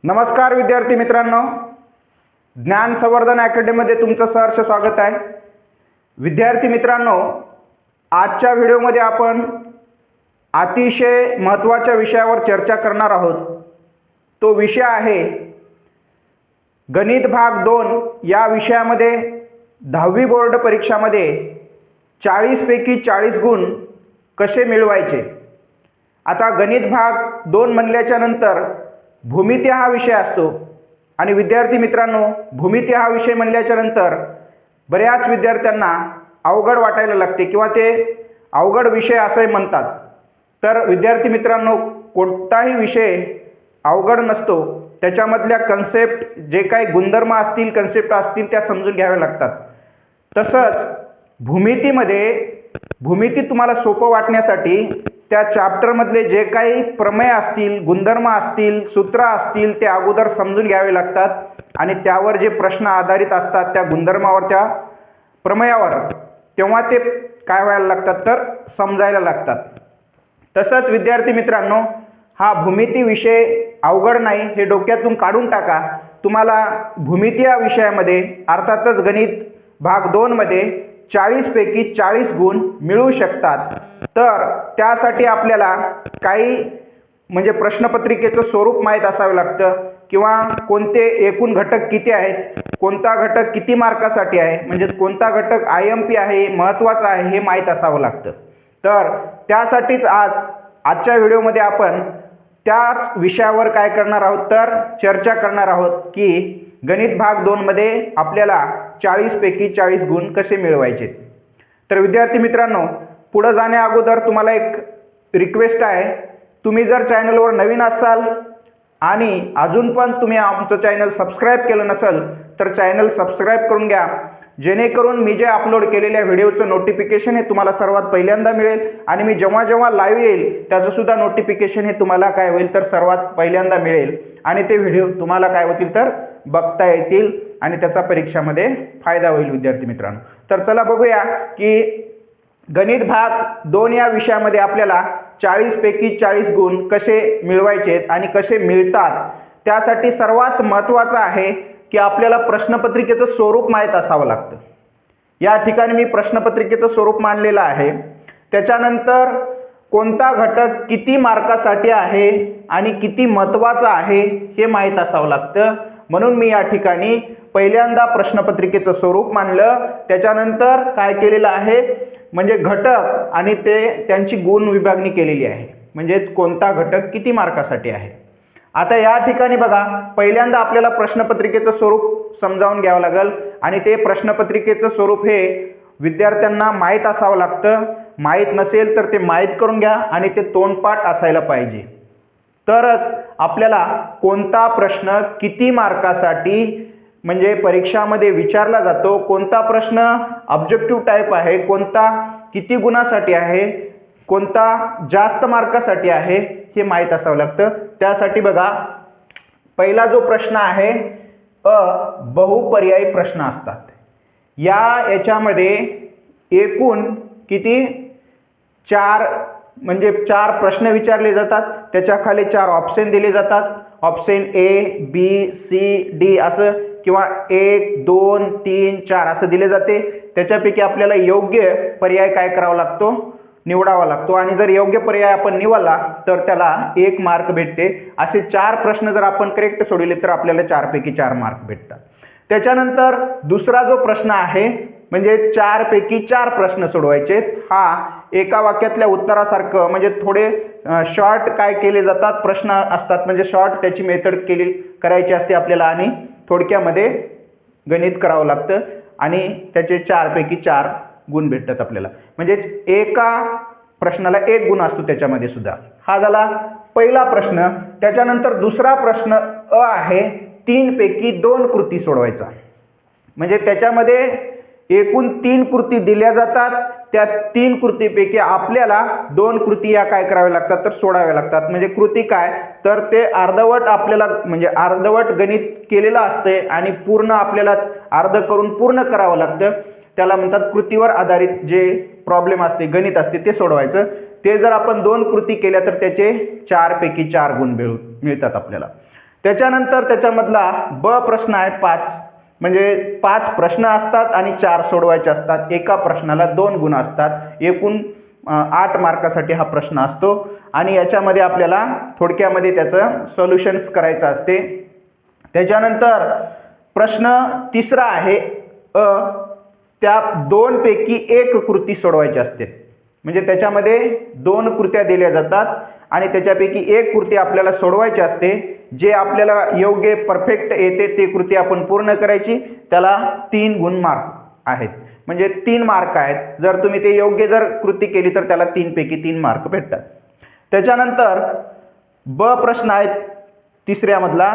नमस्कार विद्यार्थी मित्रांनो, ज्ञान संवर्धन अकॅडमीमध्ये तुमचं सहर्ष स्वागत आहे। विद्यार्थी मित्रांनो, आजच्या व्हिडिओमध्ये आपण अतिशय महत्त्वाच्या विषयावर चर्चा करणार आहोत। तो विषय आहे गणित भाग 2। या विषयामध्ये 10वी बोर्ड परीक्षामध्ये 40 पैकी 40 गुण कसे मिळवायचे। आता गणित भाग 2 म्हणल्याच्या नंतर भूमिती हा विषय असतो आणि विद्यार्थी मित्रांनो, भूमिती हा विषय म्हणल्याच्या नंतर बऱ्याच विद्यार्थ्यांना अवघड वाटायला लागते किंवा ते अवघड विषय असे म्हणतात। तर विद्यार्थी मित्रांनो, कोणताही विषय अवघड नसतो, त्याच्यामधल्या कन्सेप्ट जे काही गुणधर्म असतील, कन्सेप्ट असतील त्या समजून घ्याव्या लागतात। तसंच भूमिती तुम्हाला सोपं वाटण्यासाठी त्या चॅप्टरमधले जे काही प्रमेय असतील, गुणधर्म असतील, सूत्र असतील ते अगोदर समजून घ्यावे लागतात आणि त्यावर जे प्रश्न आधारित असतात त्या गुणधर्मावर, त्या प्रमेयावर, तेव्हा ते काय व्हायला लागतात तर समजायला लागतात। तसंच विद्यार्थी मित्रांनो, हा भूमिती विषय अवघड नाही हे डोक्यातून काढून टाका। तुम्हाला भूमिती या विषयामध्ये अर्थातच गणित भाग 2 मध्ये 40 पैकी 40 गुण मिळू शकतात। तर त्यासाठी आपल्याला काही म्हणजे प्रश्नपत्रिकेचं स्वरूप माहीत असावं लागतं किंवा कोणते एकूण घटक किती आहेत, कोणता घटक किती मार्कासाठी आहे, म्हणजे कोणता घटक IMP आहे, महत्त्वाचा आहे हे माहीत असावं लागतं। तर त्यासाठीच आजच्या व्हिडिओमध्ये आपण त्याच विषयावर काय करणार आहोत तर चर्चा करणार आहोत की गणित भाग 2 मध्ये आपल्याला 40 पैकी 40 गुण कसे मिळवायचे। तर विद्यार्थी मित्रांनो, पुढे जाण्या अगोदर तुम्हाला एक रिक्वेस्ट आहे, तुम्ही जर चॅनलवर नवीन असाल आणि अजून पण तुम्ही आमचं चॅनल सबस्क्राईब केलं नसेल तर चॅनल सबस्क्राईब करून घ्या, जेणेकरून मी जे अपलोड केलेल्या व्हिडिओचं नोटिफिकेशन हे तुम्हाला सर्वात पहिल्यांदा मिळेल आणि मी जेव्हा जेव्हा लाईव्ह येईल त्याचं सुद्धा नोटिफिकेशन हे तुम्हाला काय होईल तर सर्वात पहिल्यांदा मिळेल आणि ते व्हिडिओ तुम्हाला काय होतील तर बघता येतील आणि त्याचा परीक्षामध्ये फायदा होईल विद्यार्थी मित्रांनो। तर चला बघूया की गणित भाग 2 या विषयामध्ये आपल्याला 40 पैकी 40 गुण कसे मिळवायचे आणि कसे मिळतात। त्यासाठी सर्वात महत्त्वाचं आहे की आपल्याला प्रश्नपत्रिकेचं स्वरूप माहीत असावं लागतं। या ठिकाणी मी प्रश्नपत्रिकेचं स्वरूप मांडलेलं आहे। त्याच्यानंतर कोणता घटक किती मार्कासाठी आहे आणि किती महत्त्वाचा आहे हे माहीत असावं लागतं। म्हणून मी या ठिकाणी पहिल्यांदा प्रश्नपत्रिकेचं स्वरूप मांडलं, त्याच्यानंतर काय केलेलं आहे म्हणजे घटक आणि त्यांची गुण विभागणी केलेली आहे, म्हणजे कोणता घटक किती मार्कासाठी आहे। आता या ठिकाणी बघा, पहिल्यांदा आपल्याला प्रश्नपत्रिकेचं स्वरूप समजावून घ्यावं लागेल आणि ते प्रश्नपत्रिकेचं स्वरूप हे विद्यार्थ्यांना माहीत असावं लागतं। माहीत नसेल तर ते माहीत करून घ्या आणि ते तोंडपाठ असायला पाहिजे, तरच आपल्याला कोणता प्रश्न किती मार्कासाठी म्हणजे परीक्षामध्ये विचारला जातो, कोणता प्रश्न ऑब्जेक्टिव्ह टाईप आहे, कोणता किती गुणासाठी आहे, कोणता जास्त मार्कासाठी आहे हे माहीत असावं लागतं। त्यासाठी बघा, पहिला जो प्रश्न आहे बहुपर्यायी प्रश्न असतात। याच्यामध्ये एकूण किती 4 प्रश्न विचारले जातात, त्याच्या खाली 4 ऑप्शन दिले जातात, option A B C D असं किंवा 1 2 3 4 असं दिले जाते। त्याच्यापैकी आपल्याला योग्य पर्याय काय करावा लागतो, निवडावा लागतो आणि जर योग्य पर्याय आपण निवडला तर त्याला 1 मार्क भेटते। असे 4 प्रश्न जर आपण करेक्ट सोडवले तर आपल्याला 4 पैकी 4 मार्क भेटतात। त्याच्यानंतर दुसरा जो प्रश्न आहे म्हणजे 4 पैकी 4 प्रश्न सोडवायचे। हा एका वाक्यातल्या उत्तरासारखं म्हणजे थोडे शॉर्ट काय केले जातात प्रश्न असतात, म्हणजे शॉर्ट त्याची मेथड करायची असते आपल्याला आणि थोडक्यामध्ये गणित करावं लागतं आणि त्याचे 4 पैकी 4 गुण भेटतात आपल्याला, म्हणजे एका प्रश्नाला 1 गुण असतो त्याच्यामध्ये सुद्धा। हा झाला पहिला प्रश्न। त्याच्यानंतर दुसरा प्रश्न आहे 3 पैकी 2 कृती सोडवायचा, म्हणजे त्याच्यामध्ये एकूण 3 कृती दिल्या जातात, त्या 3 कृतीपैकी आपल्याला 2 कृती या काय कराव्या लागतात तर सोडाव्या लागतात। म्हणजे कृती काय तर ते अर्धवट आपल्याला म्हणजे अर्धवट गणित केलेलं असते आणि पूर्ण आपल्याला अर्ध करून पूर्ण करावं लागतं, त्याला म्हणतात कृतीवर आधारित जे प्रॉब्लेम असते, गणित असते ते सोडवायचं। ते जर आपण 2 कृती केल्या तर त्याचे 4 पैकी 4 गुण मिळतात आपल्याला। त्याच्यानंतर त्याच्यामधला ब प्रश्न आहे 5, म्हणजे 5 प्रश्न असतात आणि 4 सोडवायचे असतात. एका प्रश्नाला 2 गुण असतात. एकूण 8 मार्कासाठी हा प्रश्न असतो आणि याच्यामध्ये आपल्याला थोडक्यामध्ये त्याचं सोल्युशन्स करायचं असते. त्याच्यानंतर प्रश्न तिसरा आहे त्या 2 पैकी 1 कृती सोडवायची असते. म्हणजे त्याच्यामध्ये 2 कृत्या दिल्या जातात आणि त्याच्यापैकी 1 कृती आपल्याला सोडवायची असते. जे आपल्याला योग्य परफेक्ट येते ते कृती आपण पूर्ण करायची. त्याला 3 गुण मार्क आहेत, म्हणजे 3 मार्क आहेत. जर तुम्ही ते योग्य जर कृती केली तर त्याला 3 पैकी 3 मार्क भेटतात. त्याच्यानंतर ब प्रश्न आहेत तिसऱ्यामधला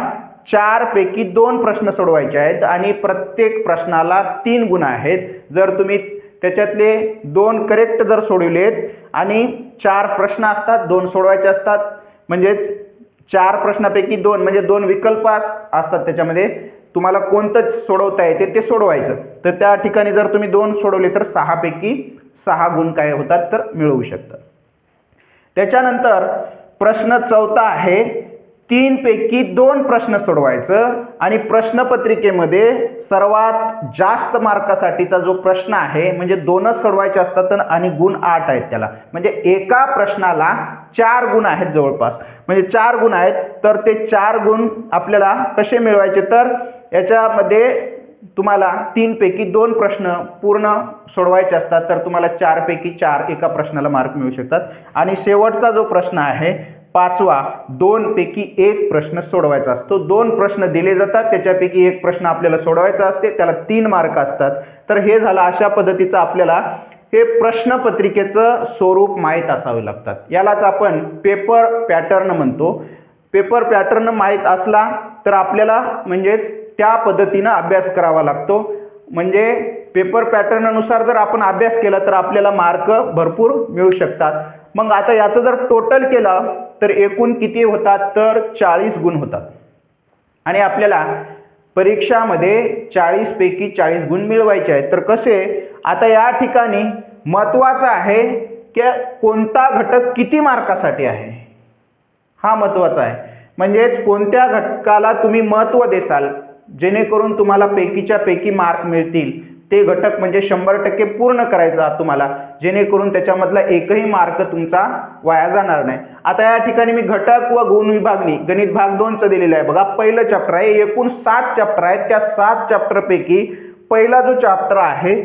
4 पैकी 2 प्रश्न सोडवायचे आहेत आणि प्रत्येक प्रश्नाला 3 गुण आहेत. जर तुम्ही त्याच्यातले 2 करेक्ट जर सोडवलेत आणि 4 प्रश्न असतात, 2 सोडवायचे असतात, म्हणजेच 4 प्रश्नापैकी 2 म्हणजे 2 विकल्प असतात. त्याच्यामध्ये तुम्हाला कोणतं सोडवता येते ते सोडवायचं. तर त्या ठिकाणी जर तुम्ही 2 सोडवले तर 6 पैकी 6 गुण काय होतात तर मिळवू शकतात. त्याच्यानंतर प्रश्न चौथा आहे 3 पैकी 2 प्रश्न सोडवायचं आणि प्रश्नपत्रिकेमध्ये सर्वात जास्त मार्कासाठीचा जो प्रश्न आहे म्हणजे 2च सोडवायचे असतात आणि गुण 8 आहेत त्याला. म्हणजे एका प्रश्नाला 4 गुण आहेत जवळपास, म्हणजे 4 गुण आहेत. तर ते 4 गुण आपल्याला कसे मिळवायचे तर याच्यामध्ये तुम्हाला 3 पैकी 2 प्रश्न पूर्ण सोडवायचे असतात. तर तुम्हाला 4 पैकी 4 एका प्रश्नाला मार्क मिळू शकतात. आणि शेवटचा जो प्रश्न आहे 5वा 2 पैकी 1 प्रश्न सोडवायचा असतो. 2 प्रश्न दिले जातात, त्याच्यापैकी 1 प्रश्न आपल्याला सोडवायचा असते, त्याला 3 मार्क असतात. तर हे झालं अशा पद्धतीचं आपल्याला हे प्रश्नपत्रिकेचं स्वरूप माहीत असावे लागतात. यालाच आपण पेपर पॅटर्न म्हणतो. पेपर पॅटर्न माहीत असला तर आपल्याला म्हणजेच त्या पद्धतीनं अभ्यास करावा लागतो. म्हणजे पेपर पॅटर्ननुसार जर आपण अभ्यास केला तर आपल्याला मार्क भरपूर मिळू शकतात. मग आता याचं जर टोटल केलं तर एकूण किती होतात तर 40 गुण होतात आणि आपल्याला परीक्षामध्ये 40 पैकी 40 गुण मिळवायचे आहेत. तर कसे, आता या ठिकाणी महत्त्वाचं आहे की कोणता घटक किती मार्कासाठी आहे हा महत्त्वाचा आहे. म्हणजेच कोणत्या घटकाला तुम्ही महत्त्व देसाल जेणेकरून तुम्हाला पैकीच्या पैकी मार्क मिळतील ते घटक म्हणजे 100% पूर्ण करायचा तुम्हाला, जेणेकरून त्याच्यामधला एकही मार्क तुमचा वाया जाणार नाही. आता या ठिकाणी मी घटक व गुण विभागणी गणित भाग 2चं दिलेलं आहे. बघा पहिलं चॅप्टर आहे, एकूण 7 चॅप्टर आहेत. त्या 7 चॅप्टरपैकी पहिला जो चॅप्टर आहे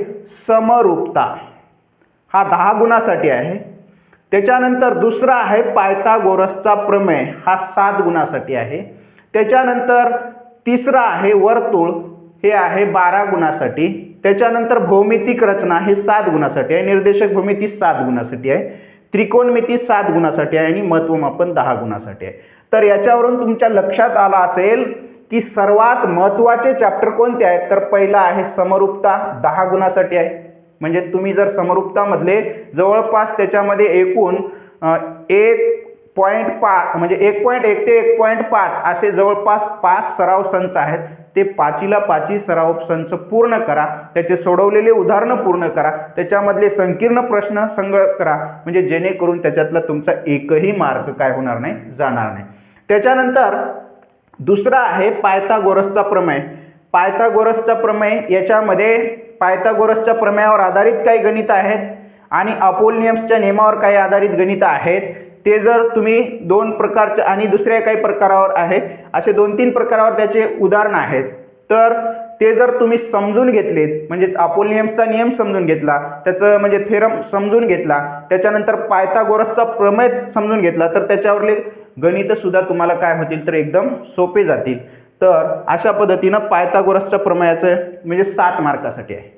समरूपता हा 10 गुणासाठी आहे. त्याच्यानंतर दुसरा आहे पायथागोरसचा प्रमेय हा 7 गुणासाठी आहे. त्याच्यानंतर तिसरा आहे वर्तुळ हे आहे 12 गुणासाठी. त्याच्यानंतर भौमितिक रचना हे 7 गुणासाठी आहे. निर्देशक भूमिती 7 गुणासाठी आहे. त्रिकोणमिती 7 गुणासाठी आहे आणि महत्त्वमापन 10 गुणासाठी आहे. तर याच्यावरून तुमच्या लक्षात आला असेल की सर्वात महत्त्वाचे चॅप्टर कोणते आहेत तर पहिला आहे समरूपता 10 गुणासाठी आहे. म्हणजे तुम्ही जर समरूपतामधले जवळपास त्याच्यामध्ये एकूण 1.5 म्हणजे 1.1 ते 1.5 असे जवळपास 5 सराव संच आहेत. ते 5ला 5 सराव संच पूर्ण करा, त्याचे सोडवलेले उदाहरणं पूर्ण करा, त्याच्यामधले संकीर्ण प्रश्न संग्रह करा, म्हणजे जेणेकरून त्याच्यातला तुमचा एकही मार्क काय होणार नाही, जाणार नाही. त्याच्यानंतर दुसरा आहे पायथागोरसचा प्रमेय. पायथागोरसचा प्रमेय याच्यामध्ये पायथागोरसच्या प्रमेयावर आधारित काही गणित आहेत आणि अपोलिनियसच्या नियमावर काही आधारित गणित आहेत. ते जर तुम्ही 2 प्रकारचे आणि दुसऱ्या काही प्रकारावर आहे असे 2-3 प्रकारावर त्याचे उदाहरण आहेत. तर ते जर तुम्ही समजून घेतलेत म्हणजे अपोलिनियसचा नियम समजून घेतला, त्याचं म्हणजे थेरम समजून घेतला, त्याच्यानंतर पायथागोरसचा प्रमेय समजून घेतला तर त्याच्यावरले गणित सुद्धा तुम्हाला काय होतील तर एकदम सोपे जातील. तर अशा पद्धतीनं पायथागोरसच्या प्रमेयाचं म्हणजे 7 मार्कासाठी आहे.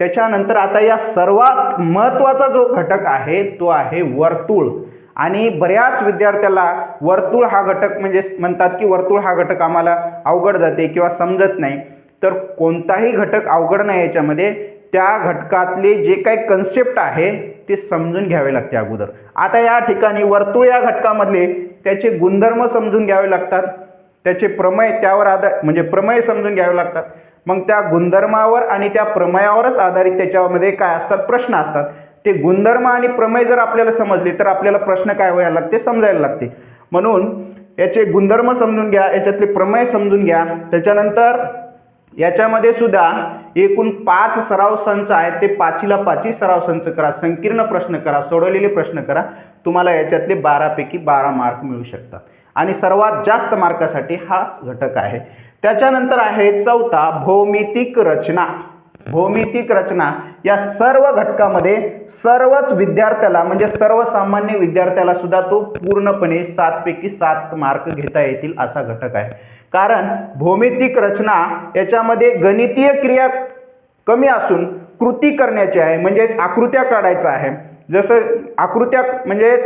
त्याच्यानंतर आता या सर्वात महत्त्वाचा जो घटक आहे तो आहे वर्तुळ. आणि बऱ्याच विद्यार्थ्याला वर्तुळ हा घटक म्हणजे म्हणतात की वर्तुळ हा घटक आम्हाला अवघड जाते किंवा समजत नाही. तर कोणताही घटक अवघड नाही, याच्यामध्ये त्या घटकातले जे काही कन्सेप्ट आहे ते समजून घ्यावे लागते अगोदर. आता या ठिकाणी वर्तुळ या घटकामधले त्याचे गुणधर्म समजून घ्यावे लागतात, त्याचे प्रमेय त्यावर म्हणजे प्रमेय समजून घ्यावे लागतात. मग त्या गुणधर्मावर आणि त्या प्रमेयावरच आधारित त्याच्यामध्ये काय असतात प्रश्न असतात. ते गुणधर्म आणि प्रमेय जर आपल्याला समजले तर आपल्याला प्रश्न काय व्हायला लागते समजायला लागते. म्हणून याचे गुणधर्म समजून घ्या, याच्यातले प्रमेय समजून घ्या. त्याच्यानंतर याच्यामध्ये सुद्धा एकूण 5 सराव संच आहेत, ते 5ला 5 सराव संच करा, संकीर्ण प्रश्न करा, सोडवलेले प्रश्न करा. तुम्हाला याच्यातले 12 पैकी 12 मार्क मिळू शकतात आणि सर्वात जास्त मार्कासाठी हाच घटक आहे. त्याच्यानंतर आहे चौथा भौमितिक रचना. भौमितिक रचना या सर्व घटकामध्ये सर्वच विद्यार्थ्याला म्हणजे सर्वसामान्य विद्यार्थ्याला सुद्धा तो पूर्णपणे 7 पैकी 7 मार्क घेता येतील असा घटक आहे. कारण भौमितिक रचना याच्यामध्ये गणितीय क्रिया कमी असून कृती करण्याची आहे, म्हणजेच आकृत्या काढायचा आहे. जसं आकृत्या म्हणजे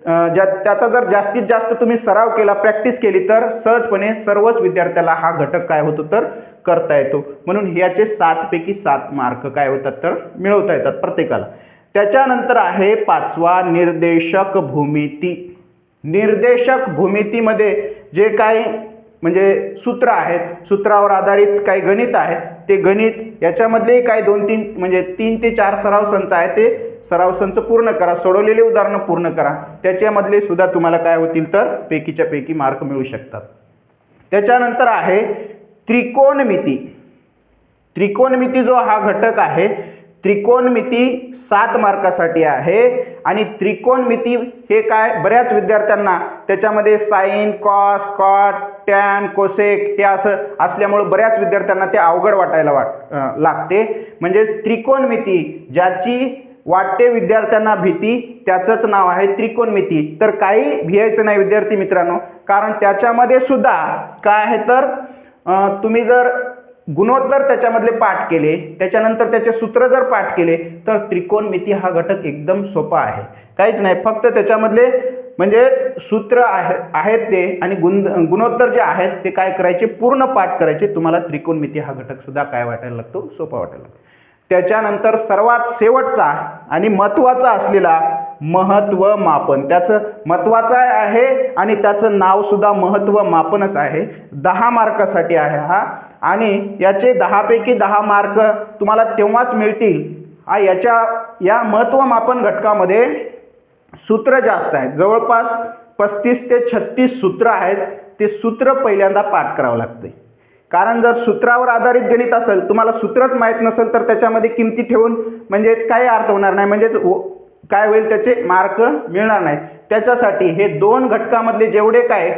त्याचा जर जास्तीत जास्त तुम्ही सराव केला, प्रॅक्टिस केली तर सहजपणे सर्वच विद्यार्थ्याला हा घटक काय होतो तर करता येतो. म्हणून याचे 7 पैकी 7 मार्क काय होतात तर मिळवता येतात प्रत्येकाला. त्याच्यानंतर आहे 5वा निर्देशक भूमिती. निर्देशक भूमितीमध्ये जे काही म्हणजे सूत्र आहेत, सूत्रावर आधारित काही गणित आहेत, ते गणित याच्यामधले काही 2-3 म्हणजे 3 ते 4 सराव संच आहेत, ते सराव संच पूर्ण करा, सोडवलेले उदाहरणं पूर्ण करा. त्याच्यामधले सुद्धा तुम्हाला काय होतील तर पैकीच्या पैकी मार्क मिळू शकतात. त्याच्यानंतर आहे त्रिकोणमिती. त्रिकोणमिती जो हा घटक आहे, त्रिकोणमिती 7 मार्कासाठी आहे. आणि त्रिकोणमिती हे काय बऱ्याच विद्यार्थ्यांना त्याच्यामध्ये sine, cos, cot, tan, cosec हे असं असल्यामुळे बऱ्याच विद्यार्थ्यांना ते अवघड वाटायला लागते. म्हणजे त्रिकोणमिती ज्याची वाटते विद्यार्थ्यांना भीती त्याचंच नाव आहे त्रिकोणमिती. तर काही भियायचं नाही विद्यार्थी मित्रांनो, कारण त्याच्यामध्ये सुद्धा काय आहे तर तुम्ही जर गुणोत्तर त्याच्यामधले पाठ केले, त्याच्यानंतर त्याचे सूत्र जर पाठ केले तर त्रिकोणमिती हा घटक एकदम सोपा आहे. काहीच नाही, फक्त त्याच्यामधले म्हणजे सूत्र आहेत ते आणि गुणोत्तर जे आहेत ते काय करायचे पूर्ण पाठ करायचे. तुम्हाला त्रिकोणमिती हा घटक सुद्धा काय वाटायला लागतो सोपा वाटायला लागतो. त्याच्यानंतर सर्वात शेवटचा आणि महत्त्वाचा असलेला महत्व मापन. त्याचं महत्त्वाचं आहे आणि त्याचं नाव सुद्धा महत्व मापनच आहे. 10 मार्कासाठी आहे हा आणि याचे 10 पैकी 10 मार्क तुम्हाला तेव्हाच मिळतील या महत्व मापन घटकामध्ये सूत्र जास्त आहेत, जवळपास 35 ते 36 सूत्र आहेत. ते सूत्र पहिल्यांदा पाठ करावं लागते. कारण जर सूत्रावर आधारित गणित असेल, तुम्हाला सूत्रच माहीत नसेल तर त्याच्यामध्ये किमती ठेवून म्हणजे काही अर्थ होणार नाही, म्हणजे काय होईल त्याचे मार्क मिळणार नाहीत. त्याच्यासाठी हे 2 घटकामधले जेवढे काय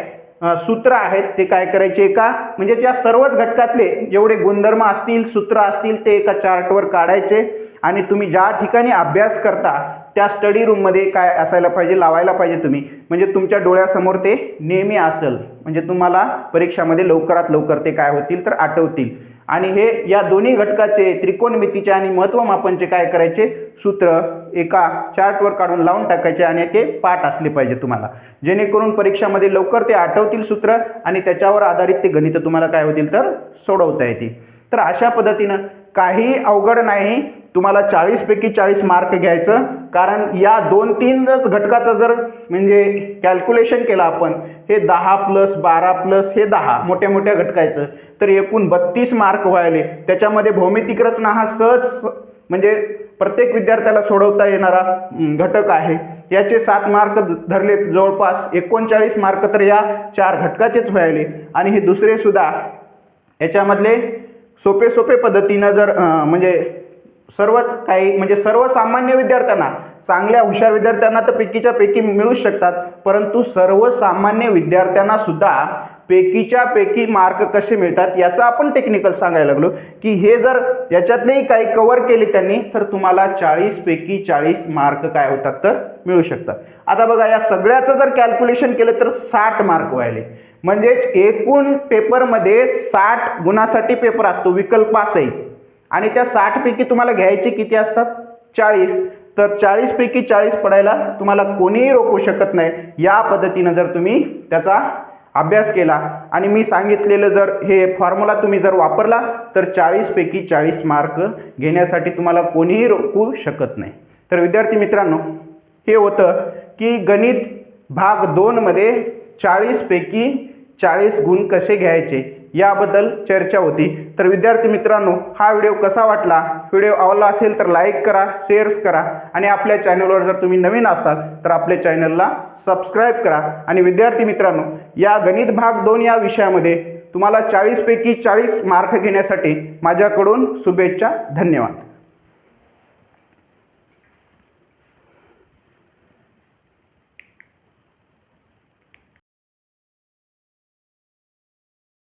सूत्र आहेत ते काय करायचे म्हणजे त्या सर्वच घटकातले जेवढे गुणधर्म असतील, सूत्र असतील ते एका चार्टवर काढायचे आणि तुम्ही ज्या ठिकाणी अभ्यास करता त्या स्टडी रूममध्ये काय असायला पाहिजे, लावायला पाहिजे तुम्ही, म्हणजे तुमच्या डोळ्यासमोर ते नेहमी असेल, म्हणजे तुम्हाला परीक्षामध्ये लवकरात लवकर ते काय होतील तर आठवतील. आणि हे या दोन्ही घटकाचे त्रिकोणमितीचे आणि महत्त्वमापनचे काय करायचे सूत्र एका चार्टवर काढून लावून टाकायचे आणि ते पाठ असले पाहिजे तुम्हाला, जेणेकरून परीक्षामध्ये लवकर ते आठवतील सूत्र आणि त्याच्यावर आधारित ते गणित तुम्हाला काय होतील तर सोडवता येतील. तर अशा पद्धतीनं काही अवघड नाही, तुम्हाला 40 पैकी 40 मार्क घ्यायचं. कारण या 2-3 घटकाचं जर म्हणजे कॅल्क्युलेशन केलं आपण, हे 10 + 12 + हे 10 मोठ्या मोठ्या घटकायचं तर एकूण 32 मार्क व्हायले. त्याच्यामध्ये भौमितिक रचना हा सहज म्हणजे प्रत्येक विद्यार्थ्याला सोडवता येणारा घटक आहे. याचे 7 मार्क धरले, जवळपास 39 मार्क तर या 4 घटकाचेच व्हायले. आणि हे दुसरे सुद्धा याच्यामधले सोपे पद्धतीनं जर म्हणजे सर्वच काही म्हणजे सर्वसामान्य विद्यार्थ्यांना, चांगल्या हुशार विद्यार्थ्यांना तर पैकीच्या पैकी मिळू शकतात, परंतु सर्वसामान्य विद्यार्थ्यांना सुद्धा पैकीच्या पैकी मार्क कसे मिळतात याचा आपण टेक्निकल सांगायला लागलो की हे जर याच्यातलेही काही कव्हर केले त्यांनी तर तुम्हाला 40 पैकी 40 मार्क काय होतात तर मिळू शकतात. आता बघा, या सगळ्याचं जर कॅल्क्युलेशन केलं तर 60 मार्क व्हायले. म्हणजेच एकूण पेपरमध्ये 60 गुणासाठी पेपर असतो, विकल्प असेल आणि त्या 60 पैकी तुम्हाला घ्यायचे किती असतात 40. तर 40 पैकी 40 पडायला तुम्हाला कोणीही रोखू शकत नाही. या पद्धतीनं जर तुम्ही त्याचा अभ्यास केला आणि मी सांगितलेलं जर हे फॉर्म्युला तुम्ही जर वापरला तर 40 पैकी 40 मार्क घेण्यासाठी तुम्हाला कोणीही रोखू शकत नाही. तर विद्यार्थी मित्रांनो, हे होतं की गणित भाग 2 मध्ये 40 पैकी 40 गुण कसे घ्यायचे याबद्दल चर्चा होती। तर विद्यार्थी मित्रांनो, हा व्हिडिओ कसा वाटला? व्हिडिओ आवडला असेल तर लाईक करा, शेअर करा आणि आपल्या चॅनलवर जर तुम्ही नवीन असाल तर आपल्या चॅनलला सबस्क्राईब करा। आणि विद्यार्थी मित्रांनो, या गणित भाग 2 या विषयामध्ये तुम्हाला 40 पैकी 40 मार्क घेण्यासाठी माझ्याकडून शुभेच्छा। धन्यवाद।